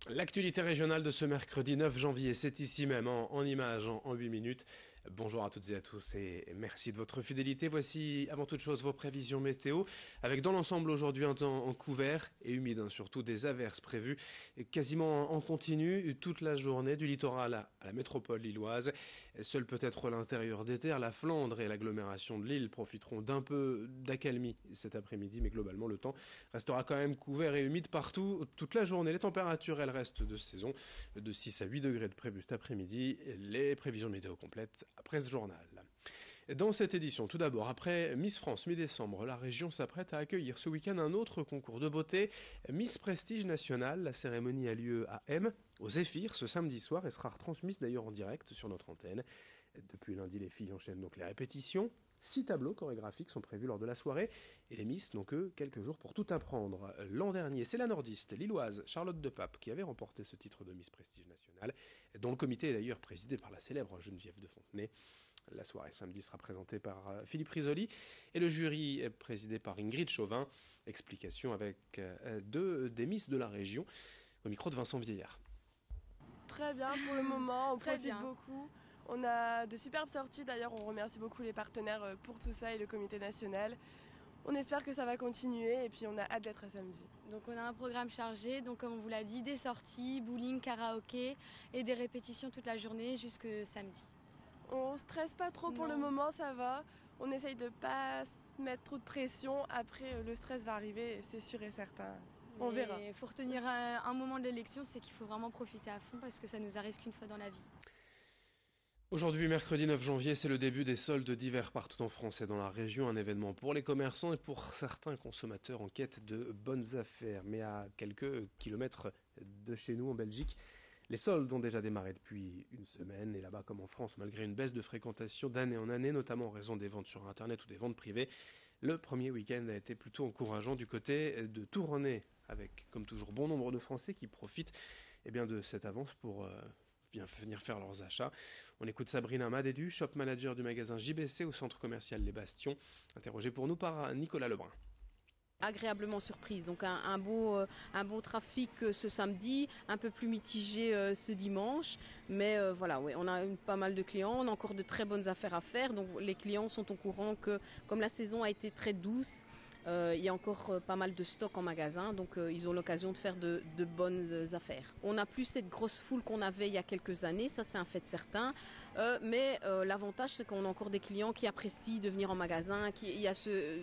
L'actualité régionale de ce mercredi 9 janvier, c'est ici même en images en 8 minutes. Bonjour à toutes et à tous et merci de votre fidélité. Voici avant toute chose vos prévisions météo avec dans l'ensemble aujourd'hui un temps en couvert et humide, surtout des averses prévues quasiment en continu toute la journée du littoral à la métropole lilloise. Seul peut-être l'intérieur des terres, la Flandre et l'agglomération de Lille profiteront d'un peu d'accalmie cet après-midi, mais globalement le temps restera quand même couvert et humide partout toute la journée. Les températures elles restent de saison de 6 à 8 degrés de prévu cet après-midi. Les prévisions météo complètes après ce journal. Dans cette édition, tout d'abord, après Miss France mi-décembre, la région s'apprête à accueillir ce week-end un autre concours de beauté, Miss Prestige National. La cérémonie a lieu à M, au Zéphyr, ce samedi soir et sera retransmise d'ailleurs en direct sur notre antenne. Depuis lundi, les filles enchaînent donc les répétitions. 6 tableaux chorégraphiques sont prévus lors de la soirée et les Miss n'ont que quelques jours pour tout apprendre. L'an dernier, c'est la nordiste lilloise Charlotte Depape qui avait remporté ce titre de Miss Prestige National, dont le comité est d'ailleurs présidé par la célèbre Geneviève de Fontenay. La soirée samedi sera présentée par Philippe Risoli et le jury est présidé par Ingrid Chauvin. Explication avec deux des Miss de la région au micro de Vincent Vieillard. Très bien pour le moment, on profite beaucoup. On a de superbes sorties, d'ailleurs on remercie beaucoup les partenaires pour tout ça et le comité national. On espère que ça va continuer et puis on a hâte d'être à samedi. Donc on a un programme chargé, donc comme on vous l'a dit, des sorties, bowling, karaoké et des répétitions toute la journée jusque samedi. On stresse pas trop pour le moment, ça va. On essaye de pas se mettre trop de pression. Après le stress va arriver, c'est sûr et certain. On verra. Il faut retenir un moment de l'élection, c'est qu'il faut vraiment profiter à fond parce que ça nous arrive qu'une fois dans la vie. Aujourd'hui, mercredi 9 janvier, c'est le début des soldes d'hiver partout en France et dans la région, un événement pour les commerçants et pour certains consommateurs en quête de bonnes affaires. Mais à quelques kilomètres de chez nous en Belgique, les soldes ont déjà démarré depuis une semaine et là-bas comme en France, malgré une baisse de fréquentation d'année en année, notamment en raison des ventes sur Internet ou des ventes privées, le premier week-end a été plutôt encourageant du côté de Tournai, avec comme toujours bon nombre de Français qui profitent de cette avance pour bien venir faire leurs achats. On écoute Sabrina Madédu, shop manager du magasin JBC au centre commercial Les Bastions, interrogée pour nous par Nicolas Lebrun. Agréablement surprise, donc un beau trafic ce samedi, un peu plus mitigé ce dimanche, mais voilà, ouais, on a pas mal de clients, on a encore de très bonnes affaires à faire, donc les clients sont au courant que comme la saison a été très douce, il y a encore pas mal de stock en magasin, donc ils ont l'occasion de faire de bonnes affaires. On n'a plus cette grosse foule qu'on avait il y a quelques années, ça c'est un fait certain, mais l'avantage c'est qu'on a encore des clients qui apprécient de venir en magasin.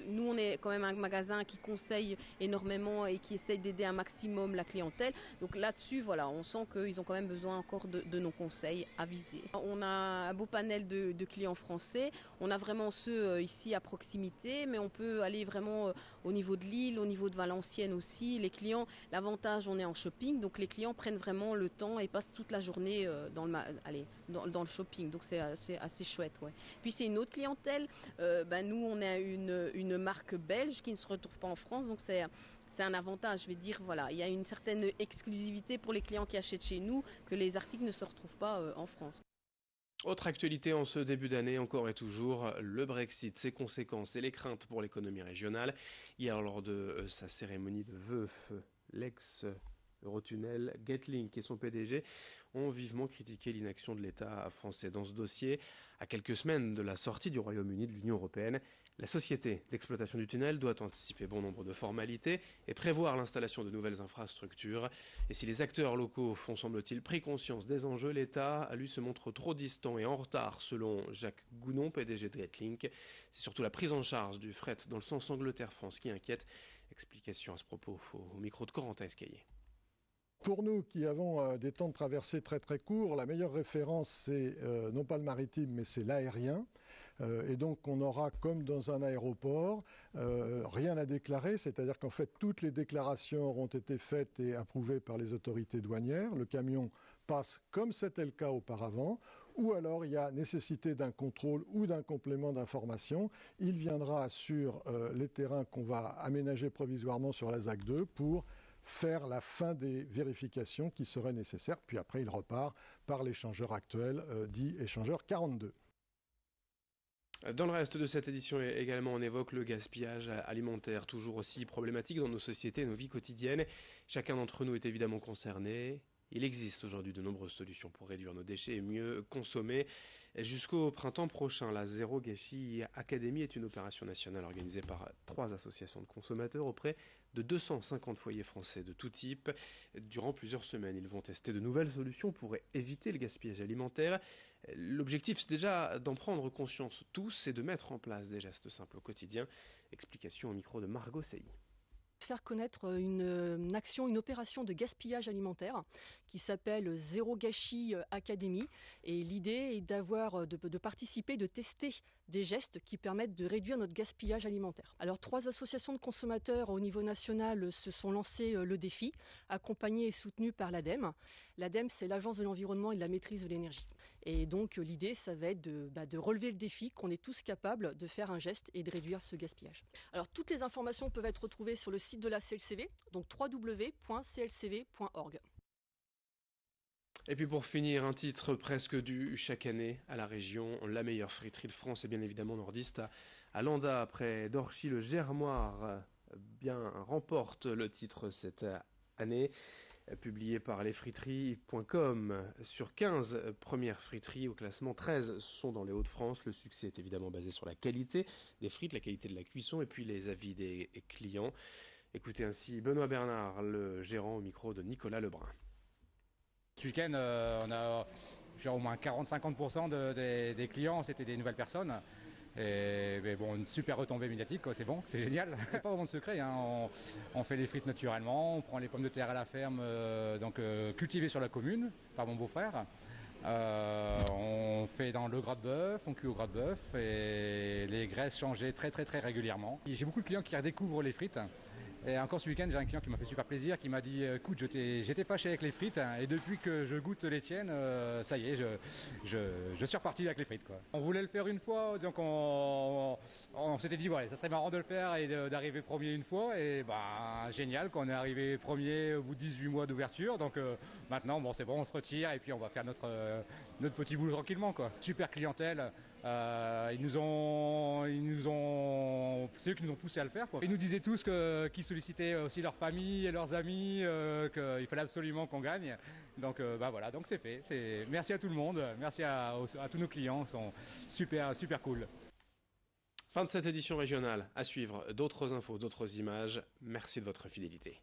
Nous on est quand même un magasin qui conseille énormément et qui essaye d'aider un maximum la clientèle, donc là-dessus voilà, on sent qu'ils ont quand même besoin encore de nos conseils avisés. On a un beau panel de clients français, on a vraiment ceux ici à proximité, mais on peut aller vraiment au niveau de Lille, au niveau de Valenciennes aussi. Les clients, l'avantage, on est en shopping, donc les clients prennent vraiment le temps et passent toute la journée dans le shopping, donc c'est assez chouette. Ouais. Puis c'est une autre clientèle, nous on a une marque belge qui ne se retrouve pas en France, donc c'est un avantage, je vais dire, voilà, il y a une certaine exclusivité pour les clients qui achètent chez nous que les articles ne se retrouvent pas en France. Autre actualité en ce début d'année, encore et toujours, le Brexit, ses conséquences et les craintes pour l'économie régionale. Hier, lors de sa cérémonie de vœux, l'ex-Eurotunnel, Getlink et son PDG ont vivement critiqué l'inaction de l'État français dans ce dossier. À quelques semaines de la sortie du Royaume-Uni de l'Union européenne, la société d'exploitation du tunnel doit anticiper bon nombre de formalités et prévoir l'installation de nouvelles infrastructures. Et si les acteurs locaux ont, semble-t-il, pris conscience des enjeux, l'État, lui, se montre trop distant et en retard, selon Jacques Gounon, PDG de Getlink. C'est surtout la prise en charge du fret dans le sens Angleterre-France qui inquiète. Explication à ce propos au micro de Corentin Escaillé. Pour nous qui avons des temps de traversée très très courts, la meilleure référence c'est non pas le maritime mais c'est l'aérien. Et donc on aura comme dans un aéroport rien à déclarer, c'est-à-dire qu'en fait toutes les déclarations auront été faites et approuvées par les autorités douanières. Le camion passe comme c'était le cas auparavant, ou alors il y a nécessité d'un contrôle ou d'un complément d'information. Il viendra sur les terrains qu'on va aménager provisoirement sur la ZAC 2 pour faire la fin des vérifications qui seraient nécessaires, puis après il repart par l'échangeur actuel, dit échangeur 42. Dans le reste de cette édition également, on évoque le gaspillage alimentaire, toujours aussi problématique dans nos sociétés et nos vies quotidiennes. Chacun d'entre nous est évidemment concerné. Il existe aujourd'hui de nombreuses solutions pour réduire nos déchets et mieux consommer. Jusqu'au printemps prochain, la Zéro Gâchis Academy est une opération nationale organisée par 3 associations de consommateurs auprès de 250 foyers français de tout type. Durant plusieurs semaines, ils vont tester de nouvelles solutions pour éviter le gaspillage alimentaire. L'objectif, c'est déjà d'en prendre conscience tous et de mettre en place des gestes simples au quotidien. Explication au micro de Margot Sey. Faire connaître une action, une opération de gaspillage alimentaire qui s'appelle Zéro Gâchis Academy. Et l'idée est de participer, de tester des gestes qui permettent de réduire notre gaspillage alimentaire. Alors 3 associations de consommateurs au niveau national se sont lancées le défi, accompagnées et soutenues par l'ADEME. L'ADEME, c'est l'Agence de l'environnement et de la maîtrise de l'énergie. Et donc l'idée, ça va être de relever le défi, qu'on est tous capables de faire un geste et de réduire ce gaspillage. Alors toutes les informations peuvent être retrouvées sur le site de la CLCV, donc www.clcv.org. Et puis pour finir, un titre presque dû chaque année à la région, la meilleure friterie de France est bien évidemment nordiste à Landa. Après d'Orchy, le Germoir remporte le titre cette année. Publié par lesfriteries.com. Sur 15 premières friteries au classement, 13 sont dans les Hauts-de-France. Le succès est évidemment basé sur la qualité des frites, la qualité de la cuisson et puis les avis des clients. Écoutez ainsi Benoît Bernard, le gérant, au micro de Nicolas Lebrun. Ce week-end, on a au moins 40-50% des clients, c'était des nouvelles personnes. Mais bon, une super retombée médiatique, quoi, c'est bon, c'est génial. C'est pas vraiment de secret, hein. On fait les frites naturellement, on prend les pommes de terre à la ferme, cultivées sur la commune par mon beau-frère. On fait dans le gras de bœuf, on cuit au gras de bœuf et les graisses changées très régulièrement. J'ai beaucoup de clients qui redécouvrent les frites. Et encore ce week-end, j'ai un client qui m'a fait super plaisir, qui m'a dit écoute, j'étais fâché avec les frites et depuis que je goûte les tiennes, ça y est, je suis reparti avec les frites, quoi. On voulait le faire une fois, donc on s'était dit ouais, ça serait marrant de le faire et d'arriver premier une fois. Et bah génial, qu'on est arrivé premier au bout de 18 mois d'ouverture. Donc maintenant, bon c'est bon, on se retire et puis on va faire notre petit boulot tranquillement, quoi. Super clientèle. C'est eux qui nous ont poussé à le faire, quoi. Ils nous disaient tous qu'ils sollicitaient aussi leur famille et leurs amis, qu'il fallait absolument qu'on gagne. Donc voilà, donc c'est fait. Merci à tout le monde, merci à tous nos clients, ils sont super cool. Fin de cette édition régionale. À suivre d'autres infos, d'autres images. Merci de votre fidélité.